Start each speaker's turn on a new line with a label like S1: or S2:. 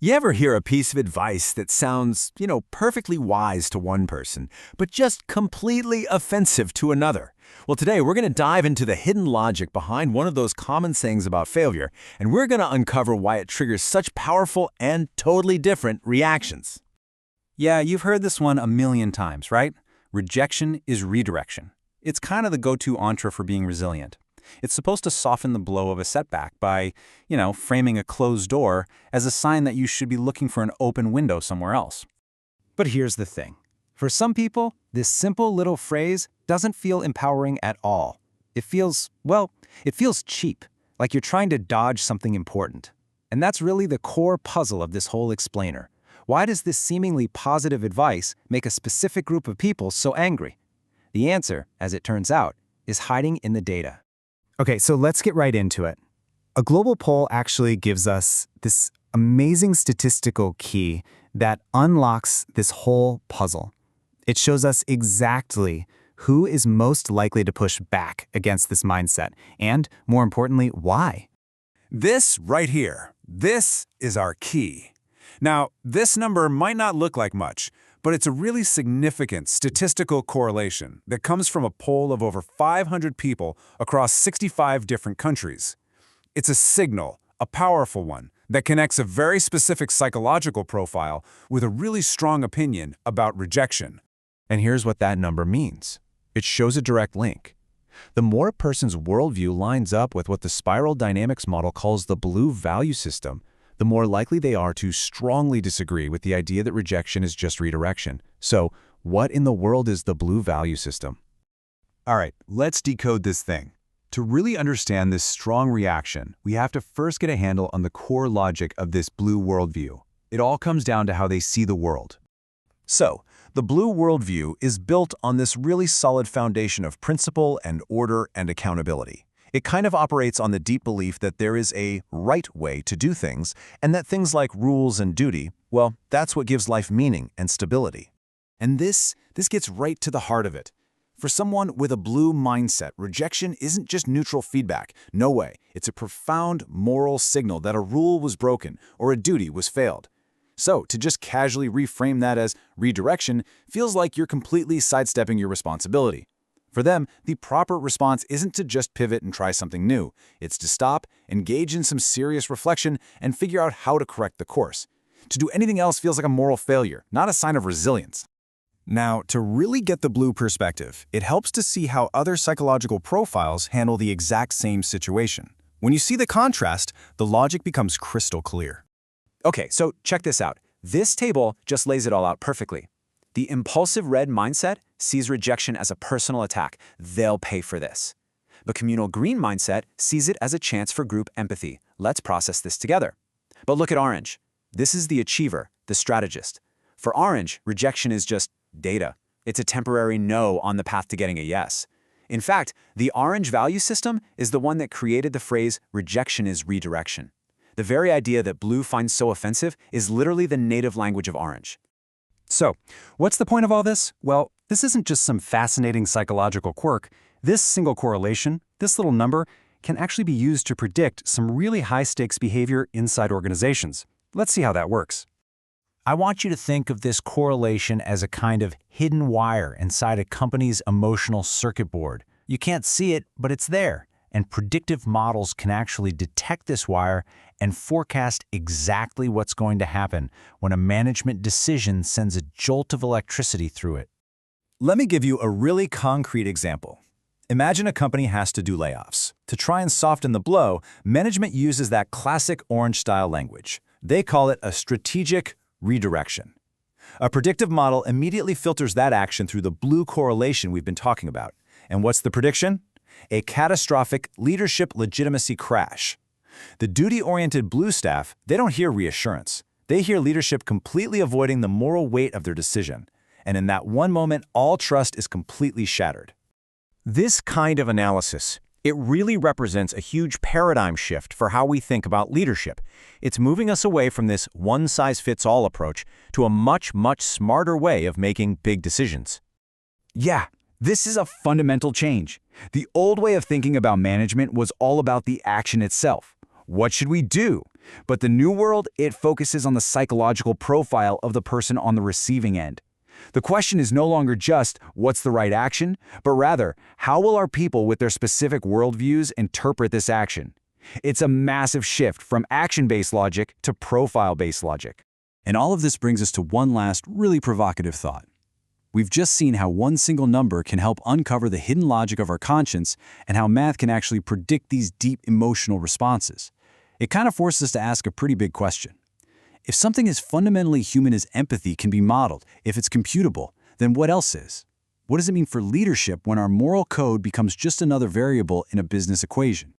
S1: You ever hear a piece of advice that sounds, perfectly wise to one person, but just completely offensive to another? Well, today we're going to dive into the hidden logic behind one of those common sayings about failure, and we're going to uncover why it triggers such powerful and totally different reactions.
S2: Yeah, you've heard this one a million times, right? Rejection is redirection. It's kind of the go-to mantra for being resilient. It's supposed to soften the blow of a setback by, framing a closed door as a sign that you should be looking for an open window somewhere else. But here's the thing. For some people, this simple little phrase doesn't feel empowering at all. It feels cheap, like you're trying to dodge something important. And that's really the core puzzle of this whole explainer. Why does this seemingly positive advice make a specific group of people so angry? The answer, as it turns out, is hiding in the data.
S3: Okay, so let's get right into it. A global poll actually gives us this amazing statistical key that unlocks this whole puzzle. It shows us exactly who is most likely to push back against this mindset, and more importantly, why.
S4: This right here, this is our key. Now, this number might not look like much, but it's a really significant statistical correlation that comes from a poll of over 500 people across 65 different countries. It's a signal, a powerful one, that connects a very specific psychological profile with a really strong opinion about rejection.
S5: And here's what that number means. It shows a direct link. The more a person's worldview lines up with what the spiral dynamics model calls the blue value system, the more likely they are to strongly disagree with the idea that rejection is just redirection. So, what in the world is the blue value system?
S6: All right, let's decode this thing. To really understand this strong reaction, we have to first get a handle on the core logic of this blue worldview. It all comes down to how they see the world.
S5: So, the blue worldview is built on this really solid foundation of principle and order and accountability. It kind of operates on the deep belief that there is a right way to do things, and that things like rules and duty, well, that's what gives life meaning and stability. And this gets right to the heart of it. For someone with a blue mindset, rejection isn't just neutral feedback. No way. It's a profound moral signal that a rule was broken or a duty was failed. So, to just casually reframe that as redirection feels like you're completely sidestepping your responsibility. For them, the proper response isn't to just pivot and try something new. It's to stop, engage in some serious reflection, and figure out how to correct the course. To do anything else feels like a moral failure, not a sign of resilience.
S3: Now, to really get the blue perspective, it helps to see how other psychological profiles handle the exact same situation. When you see the contrast, the logic becomes crystal clear.
S2: Okay, so check this out. This table just lays it all out perfectly. The impulsive red mindset sees rejection as a personal attack. They'll pay for this. The communal green mindset sees it as a chance for group empathy. Let's process this together. But look at orange. This is the achiever, the strategist. For orange, rejection is just data. It's a temporary no on the path to getting a yes. In fact, the orange value system is the one that created the phrase rejection is redirection. The very idea that blue finds so offensive is literally the native language of orange. So, what's the point of all this? Well, this isn't just some fascinating psychological quirk. This single correlation, this little number, can actually be used to predict some really high-stakes behavior inside organizations. Let's see how that works.
S7: I want you to think of this correlation as a kind of hidden wire inside a company's emotional circuit board. You can't see it, but it's there. And predictive models can actually detect this wire and forecast exactly what's going to happen when a management decision sends a jolt of electricity through it.
S3: Let me give you a really concrete example. Imagine a company has to do layoffs. To try and soften the blow, management uses that classic orange-style language. They call it a strategic redirection. A predictive model immediately filters that action through the blue correlation we've been talking about. And what's the prediction? A catastrophic leadership legitimacy crash. The duty-oriented blue staff, they don't hear reassurance. They hear leadership completely avoiding the moral weight of their decision. And in that one moment, all trust is completely shattered.
S7: This kind of analysis, it really represents a huge paradigm shift for how we think about leadership. It's moving us away from this one-size-fits-all approach to a much, much smarter way of making big decisions.
S2: Yeah, this is a fundamental change. The old way of thinking about management was all about the action itself. What should we do? But the new world, it focuses on the psychological profile of the person on the receiving end. The question is no longer just, what's the right action? But rather, how will our people with their specific worldviews interpret this action? It's a massive shift from action-based logic to profile-based logic.
S5: And all of this brings us to one last, really provocative thought. We've just seen how one single number can help uncover the hidden logic of our conscience and how math can actually predict these deep emotional responses. It kind of forces us to ask a pretty big question. If something as fundamentally human as empathy can be modeled, if it's computable, then what else is? What does it mean for leadership when our moral code becomes just another variable in a business equation?